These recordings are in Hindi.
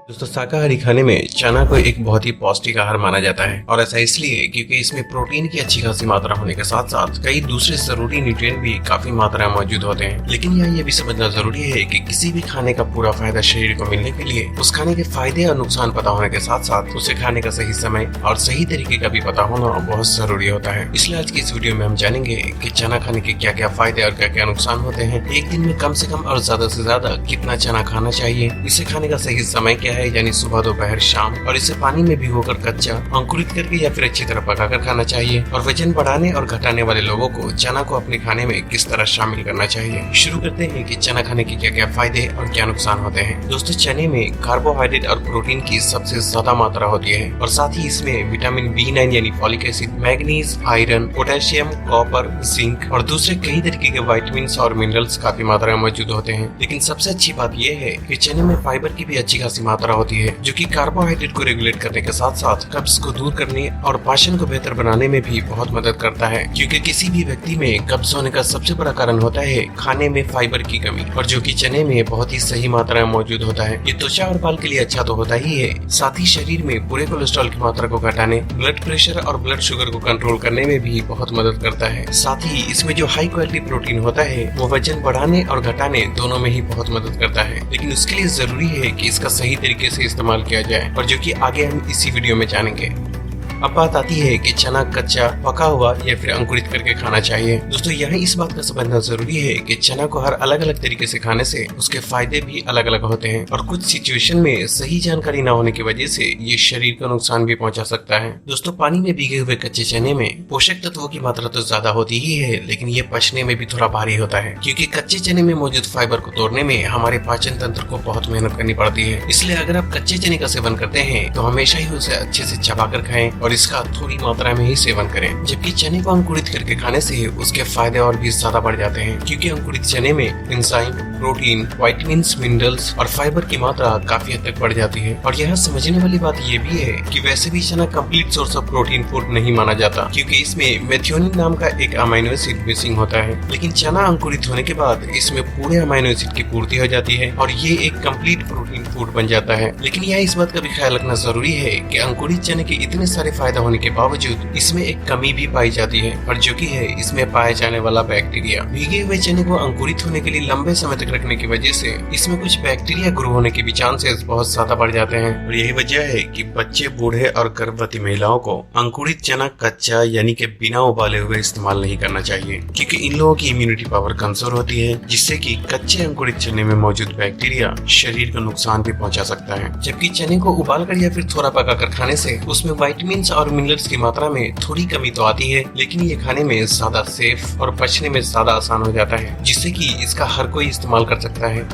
दोस्तों शाकाहारी खाने में चना को एक बहुत ही पौष्टिक आहार माना जाता है और ऐसा इसलिए क्योंकि इसमें प्रोटीन की अच्छी खासी मात्रा होने के साथ साथ कई दूसरे जरूरी न्यूट्रिएंट भी काफी मात्रा में मौजूद होते हैं। लेकिन यहाँ ये भी समझना जरूरी है कि किसी भी खाने का पूरा फायदा शरीर को मिलने के लिए उस खाने के फायदे और नुकसान पता होने के साथ साथ उसे खाने का सही समय और सही तरीके का भी पता होना बहुत जरूरी होता है। इसलिए आज की इस वीडियो में हम जानेंगे कि चना खाने के क्या क्या फायदे और क्या क्या नुकसान होते हैं, एक दिन में कम से कम और ज्यादा से ज्यादा कितना चना खाना चाहिए, इसे खाने का सही समय क्या है यानी सुबह दोपहर शाम, और इसे पानी में भिगोकर कच्चा अंकुरित करके या फिर अच्छी तरह पकाकर खाना चाहिए, और वजन बढ़ाने और घटाने वाले लोगों को चना को अपने खाने में किस तरह शामिल करना चाहिए। शुरू करते हैं कि चना खाने के क्या क्या फायदे और क्या नुकसान होते हैं। दोस्तों चने में कार्बोहाइड्रेट और प्रोटीन की सबसे ज्यादा मात्रा होती है और साथ ही इसमें विटामिन B9 यानी folic acid, manganese, iron, potassium, copper, zinc और दूसरे कई तरीके के विटामिन और मिनरल्स काफी मात्रा में मौजूद होते हैं। लेकिन सबसे अच्छी बात यह है कि चने में फाइबर की भी अच्छी खासी मात्रा होती है जो कि कार्बोहाइड्रेट को रेगुलेट करने के साथ साथ कब्ज को दूर करने और पाचन को बेहतर बनाने में भी बहुत मदद करता है, क्योंकि किसी भी व्यक्ति में कब्ज होने का सबसे बड़ा कारण होता है खाने में फाइबर की कमी, और जो कि चने में बहुत ही सही मात्रा में मौजूद होता है। ये त्वचा और बाल के लिए अच्छा तो होता ही है, साथ ही शरीर में बुरे कोलेस्ट्रॉल की मात्रा को घटाने, ब्लड प्रेशर और ब्लड शुगर को कंट्रोल करने में भी बहुत मदद करता है। साथ ही इसमें जो हाई क्वालिटी प्रोटीन होता है वो वजन बढ़ाने और घटाने दोनों में ही बहुत मदद करता है। लेकिन उसके लिए जरूरी है कि इसका सही तरीके से इस्तेमाल किया जाए, और जो कि आगे हम इसी वीडियो में जानेंगे। अब बात आती है कि चना कच्चा, पका हुआ या फिर अंकुरित करके खाना चाहिए। दोस्तों यहाँ इस बात का समझना जरूरी है कि चना को हर अलग अलग तरीके से खाने से उसके फायदे भी अलग अलग होते हैं, और कुछ सिचुएशन में सही जानकारी न होने की वजह से ये शरीर को नुकसान भी पहुंचा सकता है। दोस्तों पानी में भीगे हुए कच्चे चने में पोषक तत्वों की मात्रा तो ज्यादा होती ही है, लेकिन ये पचने में भी थोड़ा भारी होता है, क्योंकि कच्चे चने में मौजूद फाइबर को तोड़ने में हमारे पाचन तंत्र को बहुत मेहनत करनी पड़ती है। इसलिए अगर आप कच्चे चने का सेवन करते हैं तो हमेशा ही उसे अच्छे से चबाकर खाएं और इसका थोड़ी मात्रा में ही सेवन करें। जबकि चने को अंकुरित करके खाने से उसके फायदे और भी ज्यादा बढ़ जाते हैं, क्योंकि अंकुरित चने में एंजाइम, प्रोटीन, विटामिन, मिनरल्स और फाइबर की मात्रा काफी हद तक बढ़ जाती है। और यहाँ समझने वाली बात ये भी है कि वैसे भी चना complete source of protein food नहीं माना जाता, क्योंकि इसमें मेथियोनिन नाम का एक अमीनो एसिड मिसिंग होता है। लेकिन चना अंकुरित होने के बाद इसमें पूरे अमीनो एसिड की पूर्ति हो जाती है और ये एक कंप्लीट प्रोटीन फूड बन जाता है। लेकिन यहाँ इस बात का भी ख्याल रखना जरूरी है कि अंकुरित चने के इतने सारे फायदे होने के बावजूद इसमें एक कमी भी पाई जाती है, और जो कि है इसमें पाए जाने वाला बैक्टीरिया। भीगे हुए चने को अंकुरित होने के लिए लंबे समय तक रखने की वजह से इसमें कुछ बैक्टीरिया ग्रो होने के भी चांसेस बहुत ज्यादा बढ़ जाते हैं, और यही वजह है कि बच्चे, बूढ़े और गर्भवती महिलाओं को अंकुरित चना कच्चा यानी कि बिना उबाले हुए इस्तेमाल नहीं करना चाहिए, क्योंकि इन लोगों की इम्यूनिटी पावर कमजोर होती है, जिससे कि कच्चे अंकुरित चने में मौजूद बैक्टीरिया शरीर को नुकसान भी पहुंचा सकता है। जबकि चने को उबालकर या फिर थोड़ा पकाकर खाने से उसमें विटामिन और मिनरल्स की मात्रा में थोड़ी कमी तो आती है, लेकिन ये खाने में ज्यादा सेफ और पचने में ज्यादा आसान हो जाता है, जिससे कि इसका हर कोई इस्तेमाल कर सकता है।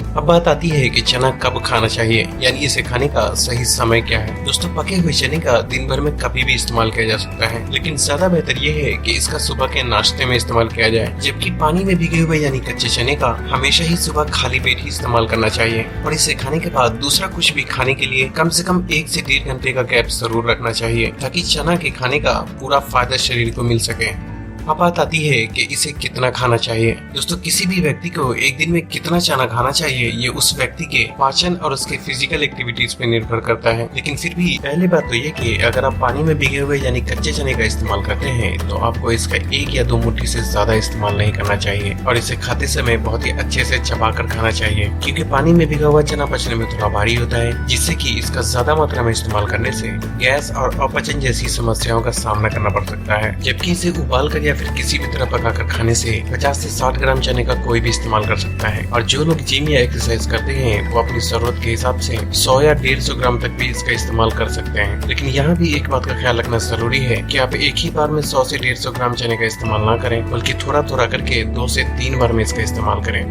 अब बात आती है कि चना कब खाना चाहिए, यानी इसे खाने का सही समय क्या है। दोस्तों पके हुए चने का दिन भर में कभी भी इस्तेमाल किया जा सकता है, लेकिन ज्यादा बेहतर ये है कि इसका सुबह के नाश्ते में इस्तेमाल किया जाए। जबकि पानी में भीगे हुए यानी कच्चे चने का हमेशा ही सुबह खाली पेट ही इस्तेमाल करना चाहिए, और इसे खाने के बाद दूसरा कुछ भी खाने के लिए कम से कम 1 से 1.5 घंटे का गैप जरूर रखना चाहिए, ताकि चना के खाने का पूरा फायदा शरीर को मिल सके। अब बात आती है कि इसे कितना खाना चाहिए। दोस्तों किसी भी व्यक्ति को एक दिन में कितना चना खाना चाहिए ये उस व्यक्ति के पाचन और उसके फिजिकल एक्टिविटीज पे निर्भर करता है। लेकिन फिर भी पहली बात तो ये कि अगर आप पानी में भीगे हुए यानी कच्चे चने का इस्तेमाल करते हैं तो आपको इसका 1 या 2 मुट्ठी से ज्यादा इस्तेमाल नहीं करना चाहिए, और इसे खाते समय बहुत ही अच्छे से चबा कर खाना चाहिए, क्योंकि पानी में भीगा हुआ चना पचने में थोड़ा भारी होता है, जिससे कि इसका ज्यादा मात्रा में इस्तेमाल करने से गैस और अपचन जैसी समस्याओं का सामना करना पड़ सकता है। जबकि इसे उबाल कर या फिर किसी भी तरह पकाकर खाने से 50 से 60 ग्राम चने का कोई भी इस्तेमाल कर सकता है, और जो लोग जिम या एक्सरसाइज करते हैं वो अपनी जरूरत के हिसाब से 100 या 150 ग्राम तक भी इसका इस्तेमाल कर सकते हैं। लेकिन यहाँ भी एक बात का ख्याल रखना जरूरी है कि आप एक ही बार में 100 से 150 ग्राम चने का इस्तेमाल ना करें, बल्कि थोड़ा थोड़ा करके 2 से 3 बार में इसका इस्तेमाल करें।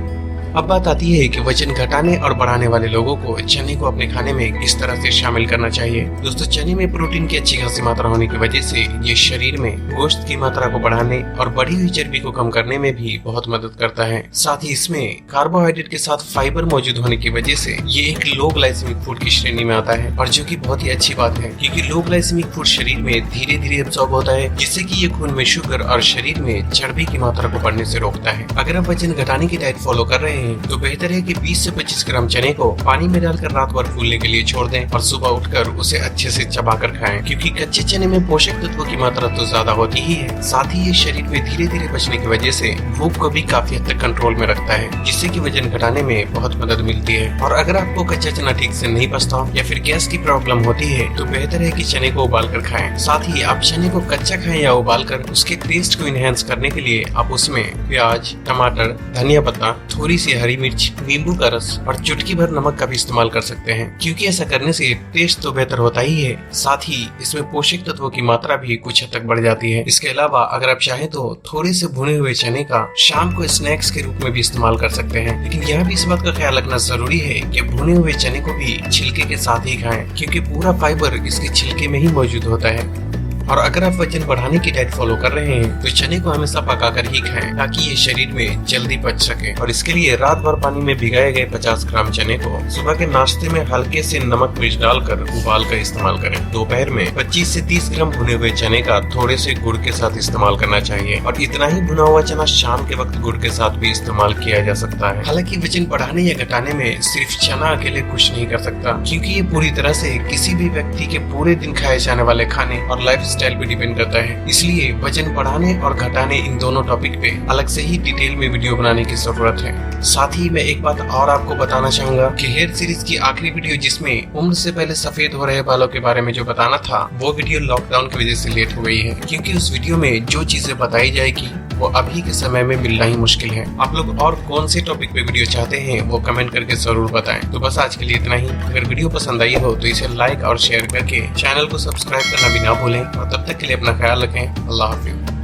अब बात आती है कि वजन घटाने और बढ़ाने वाले लोगों को चने को अपने खाने में किस तरह से शामिल करना चाहिए। दोस्तों चने में प्रोटीन की अच्छी खासी मात्रा होने की वजह से ये शरीर में गोश्त की मात्रा को बढ़ाने और बढ़ी हुई चर्बी को कम करने में भी बहुत मदद करता है। साथ ही इसमें कार्बोहाइड्रेट के साथ फाइबर मौजूद होने की वजह से ये एक लो ग्लाइसेमिक फूड की श्रेणी में आता है, और जो कि बहुत ही अच्छी बात है, क्योंकि लो ग्लाइसेमिक फूड शरीर में धीरे धीरे एब्सॉर्ब होता है, जिससे कि ये खून में शुगर और शरीर में चर्बी की मात्रा को बढ़ने से रोकता है। अगर आप वजन घटाने की डाइट फॉलो कर रहे हैं हैं तो बेहतर है कि 20 से 25 ग्राम चने को पानी में डालकर रात भर फूलने के लिए छोड़ दें और सुबह उठकर उसे अच्छे से चबाकर खाएं, क्योंकि कच्चे चने में पोषक तत्वों की मात्रा तो ज्यादा होती ही है, साथ ही ये शरीर में धीरे धीरे पचने की वजह से भूख को भी काफी हद तक कंट्रोल में रखता है, जिससे कि वजन घटाने में बहुत मदद मिलती है। और अगर आपको कच्चा चना ठीक से नहीं पचता या फिर गैस की प्रॉब्लम होती है तो बेहतर है कि चने को उबाल कर खाएं। साथ ही आप चने को कच्चा खाएं या उबाल कर उसके टेस्ट को इनहेंस करने के लिए आप उसमें प्याज, टमाटर, धनिया पत्ता, थोड़ी सी हरी मिर्च, नींबू का रस और चुटकी भर नमक का भी इस्तेमाल कर सकते हैं, क्योंकि ऐसा करने से टेस्ट तो बेहतर होता ही है, साथ ही इसमें पोषक तत्वों की मात्रा भी कुछ हद तक बढ़ जाती है। इसके अलावा अगर आप चाहें तो थोड़े से भुने हुए चने का शाम को स्नैक्स के रूप में भी इस्तेमाल कर सकते हैं, लेकिन यह भी इस बात का ख्याल रखना जरूरी है कि भुने हुए चने को भी छिलके के साथ ही खाएं, क्योंकि पूरा फाइबर इसके छिलके में ही मौजूद होता है। और अगर आप वजन बढ़ाने की डाइट फॉलो कर रहे हैं तो चने को हमेशा पकाकर ही खाएं, ताकि ये शरीर में जल्दी पच सके। और इसके लिए रात भर पानी में भिगाए गए 50 ग्राम चने को सुबह के नाश्ते में हल्के से नमक मिर्च डालकर उबाल कर इस्तेमाल करें। दोपहर में 25 से 30 ग्राम भुने हुए चने का थोड़े से गुड़ के साथ इस्तेमाल करना चाहिए, और इतना ही भुना हुआ चना शाम के वक्त गुड़ के साथ भी इस्तेमाल किया जा सकता है। हालांकि वजन बढ़ाने या घटाने में सिर्फ चना अकेले कुछ नहीं कर सकता, क्योंकि ये पूरी तरह से किसी भी व्यक्ति के पूरे दिन खाए जाने वाले खाने और लाइफ स्टाइल पे डिपेंड करता है। इसलिए वजन बढ़ाने और घटाने इन दोनों टॉपिक पे अलग से ही डिटेल में वीडियो बनाने की जरूरत है। साथ ही मैं एक बात और आपको बताना चाहूंगा कि हेयर सीरीज की आखिरी वीडियो, जिसमें उम्र से पहले सफेद हो रहे बालों के बारे में जो बताना था, वो वीडियो लॉकडाउन की वजह से लेट हो गई है, क्योंकि उस वीडियो में जो चीजें बताई जाएगी वो अभी के समय में मिलना ही मुश्किल है। आप लोग और कौन से टॉपिक पे वीडियो चाहते हैं वो कमेंट करके जरूर बताएं। तो बस आज के लिए इतना ही। अगर वीडियो पसंद आई हो तो इसे लाइक और शेयर करके चैनल को सब्सक्राइब करना भी ना भूलें, और तब तक के लिए अपना ख्याल रखें। अल्लाह हाफिज़।